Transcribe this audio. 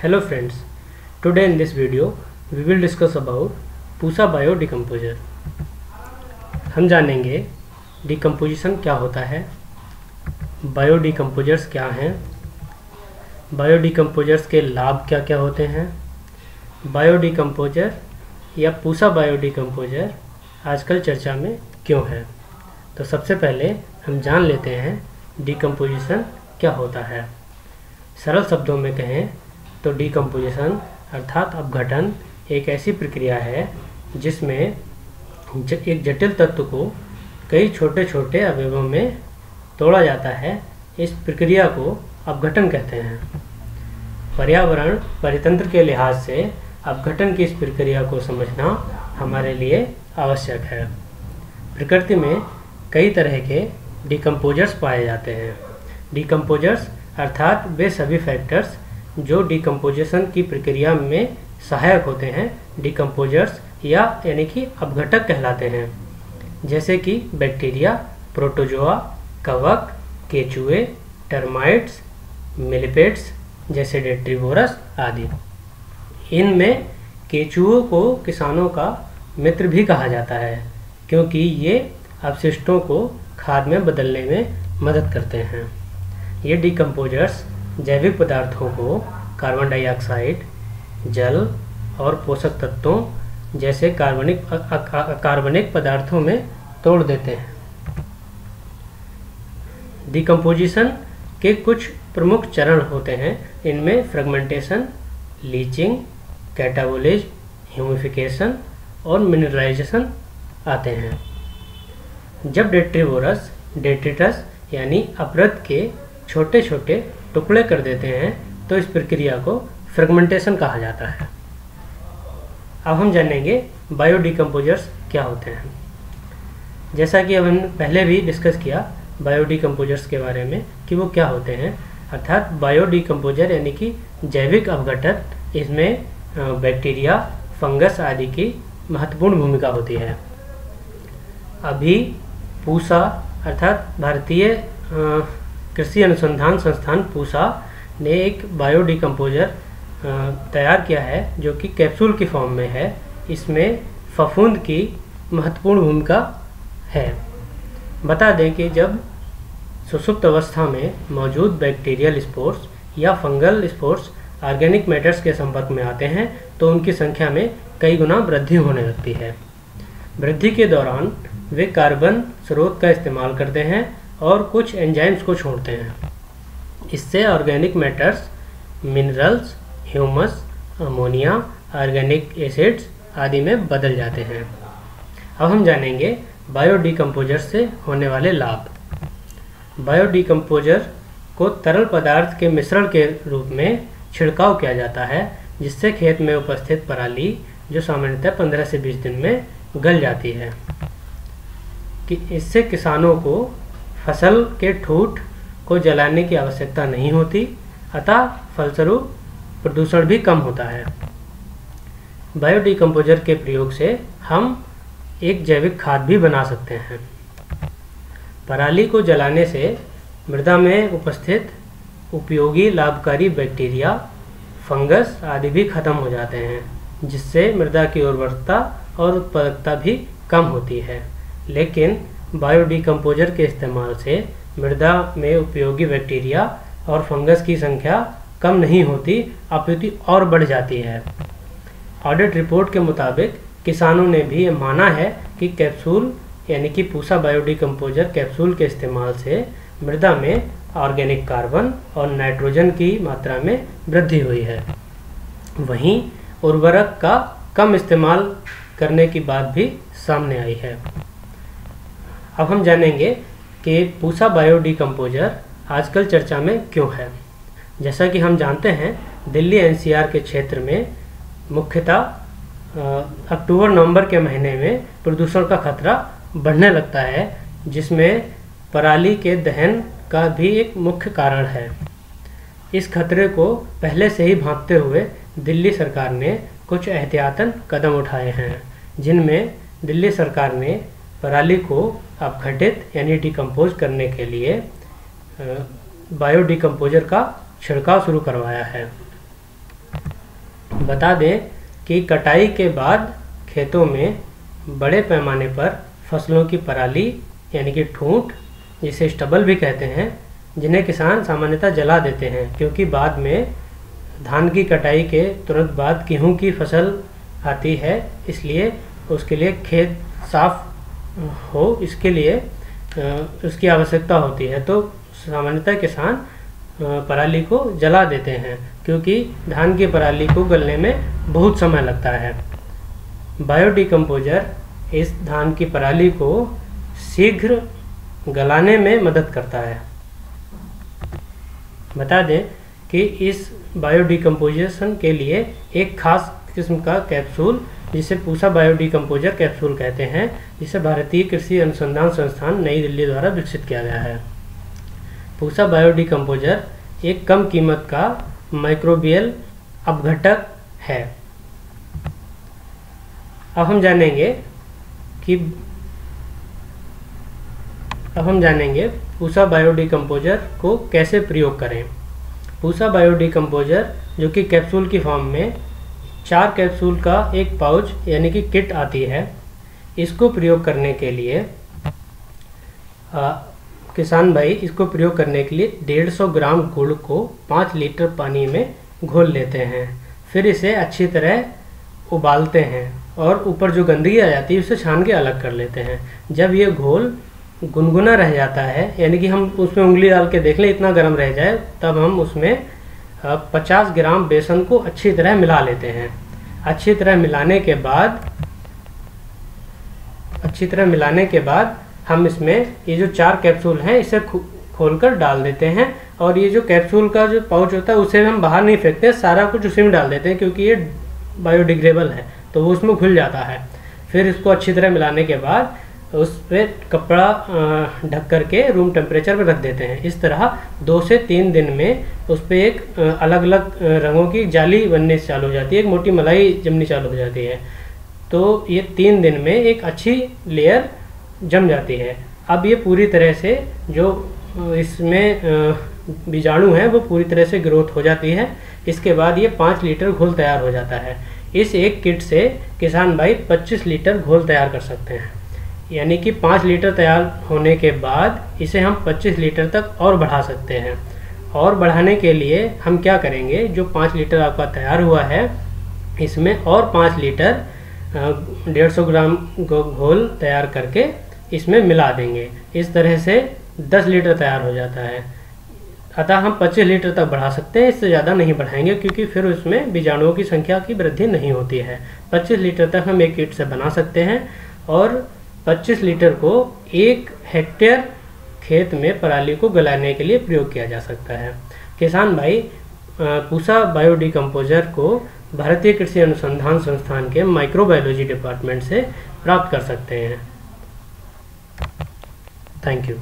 Hello friends, today in this video we will discuss about Pusa bio decomposer. हम जानेंगे decomposition क्या होता है, बायो डिकम्पोजर्स क्या हैं, बायो डिकम्पोजर्स के लाभ क्या क्या होते हैं, बायो डिकम्पोजर या पूसा बायो डिकम्पोजर आजकल चर्चा में क्यों है। तो सबसे पहले हम जान लेते हैं डिकम्पोजिशन क्या होता है। सरल शब्दों में कहें तो डिकम्पोजिशन अर्थात अपघटन एक ऐसी प्रक्रिया है जिसमें एक जटिल तत्व को कई छोटे छोटे अवयवों में तोड़ा जाता है। इस प्रक्रिया को अपघटन कहते हैं। पर्यावरण परितंत्र के लिहाज से अपघटन की इस प्रक्रिया को समझना हमारे लिए आवश्यक है। प्रकृति में कई तरह के डिकम्पोजर्स पाए जाते हैं। डिकम्पोजर्स अर्थात वे सभी फैक्टर्स जो डिकम्पोजिशन की प्रक्रिया में सहायक होते हैं डिकम्पोजर्स यानी कि अपघटक कहलाते हैं, जैसे कि बैक्टीरिया, प्रोटोजोआ, कवक, केचुए, टर्माइट्स, मिलिपेट्स जैसे डेट्रीवोरस आदि। इनमें केचुओं को किसानों का मित्र भी कहा जाता है क्योंकि ये अपशिष्टों को खाद में बदलने में मदद करते हैं। ये डिकम्पोजर्स जैविक पदार्थों को कार्बन डाइऑक्साइड, जल और पोषक तत्वों जैसे कार्बनिक पदार्थों में तोड़ देते हैं। डिकम्पोजिशन के कुछ प्रमुख चरण होते हैं। इनमें फ्रेगमेंटेशन, लीचिंग, कैटाबोलिज्म, ह्यूमिफिकेशन और मिनरलाइजेशन आते हैं। जब डेट्रीवोरस डेट्रिटस यानी अपरद के छोटे छोटे टुकड़े कर देते हैं तो इस प्रक्रिया को फ्रेगमेंटेशन कहा जाता है। अब हम जानेंगे बायो डिकम्पोजर्स क्या होते हैं। जैसा कि अब हमने पहले भी डिस्कस किया बायो डिकम्पोजर्स के बारे में कि वो क्या होते हैं, अर्थात बायो डिकम्पोजर यानी कि जैविक अपघटक, इसमें बैक्टीरिया, फंगस आदि की महत्वपूर्ण भूमिका होती है। अभी पूसा अर्थात भारतीय कृषि अनुसंधान संस्थान पूसा ने एक बायो डिकम्पोजर तैयार किया है जो कि कैप्सूल की फॉर्म में है। इसमें फफूंद की महत्वपूर्ण भूमिका है। बता दें कि जब सुषुप्त अवस्था में मौजूद बैक्टीरियल स्पोर्स या फंगल स्पोर्स ऑर्गेनिक मैटर्स के संपर्क में आते हैं तो उनकी संख्या में कई गुना वृद्धि होने लगती है। वृद्धि के दौरान वे कार्बन स्रोत का इस्तेमाल करते हैं और कुछ एंजाइम्स को छोड़ते हैं। इससे organic matters minerals, humus, ammonia, organic acids आदि में बदल जाते हैं। अब हम जानेंगे बायो डिकम्पोजर से होने वाले लाभ। बायो डिकम्पोजर को तरल पदार्थ के मिश्रण के रूप में छिड़काव किया जाता है जिससे खेत में उपस्थित पराली जो सामान्यतः 15 से 20 दिन में गल जाती है। कि इससे किसानों को फसल के ठूंठ को जलाने की आवश्यकता नहीं होती, अतः फलस्वरूप प्रदूषण भी कम होता है। बायो डिकम्पोजर के प्रयोग से हम एक जैविक खाद भी बना सकते हैं। पराली को जलाने से मृदा में उपस्थित उपयोगी लाभकारी बैक्टीरिया, फंगस आदि भी खत्म हो जाते हैं, जिससे मृदा की उर्वरता और उत्पादकता भी कम होती है। लेकिन बायो डिकम्पोजर के इस्तेमाल से मृदा में उपयोगी बैक्टीरिया और फंगस की संख्या कम नहीं होती अपितु और बढ़ जाती है। ऑडिट रिपोर्ट के मुताबिक किसानों ने भी ये माना है कि कैप्सूल यानी कि पूसा बायो डिकम्पोजर कैप्सूल के इस्तेमाल से मृदा में ऑर्गेनिक कार्बन और नाइट्रोजन की मात्रा में वृद्धि हुई है। वहीं उर्वरक का कम इस्तेमाल करने की बात भी सामने आई है। अब हम जानेंगे कि पूसा बायो डिकम्पोजर आजकल चर्चा में क्यों है। जैसा कि हम जानते हैं दिल्ली एनसीआर के क्षेत्र में मुख्यतः अक्टूबर-नवंबर के महीने में प्रदूषण का खतरा बढ़ने लगता है, जिसमें पराली के दहन का भी एक मुख्य कारण है। इस खतरे को पहले से ही भांपते हुए दिल्ली सरकार ने कुछ एहतियातन कदम उठाए हैं, जिनमें दिल्ली सरकार ने पराली को अपघटित यानी डिकम्पोज करने के लिए बायो डिकम्पोजर का छिड़काव शुरू करवाया है। बता दें कि कटाई के बाद खेतों में बड़े पैमाने पर फसलों की पराली यानी कि ठूंठ, जिसे स्टबल भी कहते हैं, जिन्हें किसान सामान्यतः जला देते हैं, क्योंकि बाद में धान की कटाई के तुरंत बाद गेहूं की फसल आती है, इसलिए उसके लिए खेत साफ हो, इसके लिए उसकी आवश्यकता होती है। तो सामान्यतः किसान पराली को जला देते हैं, क्योंकि धान की पराली को गलने में बहुत समय लगता है। बायोडिकम्पोजर इस धान की पराली को शीघ्र गलाने में मदद करता है। बता दें कि इस बायोडिकम्पोजिशन के लिए एक खास किस्म का कैप्सूल, जिसे पूसा बायोडिकम्पोजर कैप्सूल कहते हैं, जिसे भारतीय कृषि अनुसंधान संस्थान नई दिल्ली द्वारा विकसित किया गया है। पूसा बायोडिकम्पोजर एक कम कीमत का माइक्रोबियल अपघटक है। अब हम जानेंगे पूसा बायोडिकम्पोजर को कैसे प्रयोग करें। पूसा बायोडिकम्पोजर, जो कि कैप्सूल की फॉर्म में 4 कैप्सूल का एक पाउच यानी कि किट आती है, इसको प्रयोग करने के लिए किसान भाई इसको प्रयोग करने के लिए 150 ग्राम गुड़ को 5 लीटर पानी में घोल लेते हैं। फिर इसे अच्छी तरह उबालते हैं और ऊपर जो गंदगी आ जाती है उसे छान के अलग कर लेते हैं। जब ये घोल गुनगुना रह जाता है, यानी कि हम उसमें उंगली डाल के देख लें इतना गर्म रह जाए, तब हम उसमें 50 ग्राम बेसन को अच्छी तरह मिला लेते हैं। अच्छी तरह मिलाने के बाद हम इसमें ये जो 4 कैप्सूल हैं इसे खोलकर डाल देते हैं, और ये जो कैप्सूल का जो पाउच होता है उसे हम बाहर नहीं फेंकते, सारा कुछ उसी में डाल देते हैं, क्योंकि ये बायोडिग्रेडेबल है तो वो उसमें घुल जाता है। फिर इसको अच्छी तरह मिलाने के बाद उस पर कपड़ा ढक करके रूम टेम्परेचर पर रख देते हैं। इस तरह 2 से 3 दिन में उस पर एक अलग अलग रंगों की जाली बनने चालू हो जाती है, एक मोटी मलाई जमनी चालू हो जाती है। तो ये 3 दिन में एक अच्छी लेयर जम जाती है। अब ये पूरी तरह से जो इसमें बीजाणु हैं वो पूरी तरह से ग्रोथ हो जाती है। इसके बाद ये 5 लीटर घोल तैयार हो जाता है। इस एक किट से किसान भाई 25 लीटर घोल तैयार कर सकते हैं, यानी कि 5 लीटर तैयार होने के बाद इसे हम 25 लीटर तक और बढ़ा सकते हैं। और बढ़ाने के लिए हम क्या करेंगे, जो 5 लीटर आपका तैयार हुआ है इसमें और 5 लीटर 150 ग्राम घोल तैयार करके इसमें मिला देंगे। इस तरह से 10 लीटर तैयार हो जाता है। अतः हम 25 लीटर तक बढ़ा सकते हैं, इससे ज़्यादा नहीं बढ़ाएंगे, क्योंकि फिर उसमें बीजाणुओं की संख्या की वृद्धि नहीं होती है। 25 लीटर तक हम एक किट से बना सकते हैं, और 25 लीटर को 1 हेक्टेयर खेत में पराली को गलाने के लिए प्रयोग किया जा सकता है। किसान भाई पूसा बायोडिकम्पोजर को भारतीय कृषि अनुसंधान संस्थान के माइक्रोबायोलॉजी डिपार्टमेंट से प्राप्त कर सकते हैं। Thank you.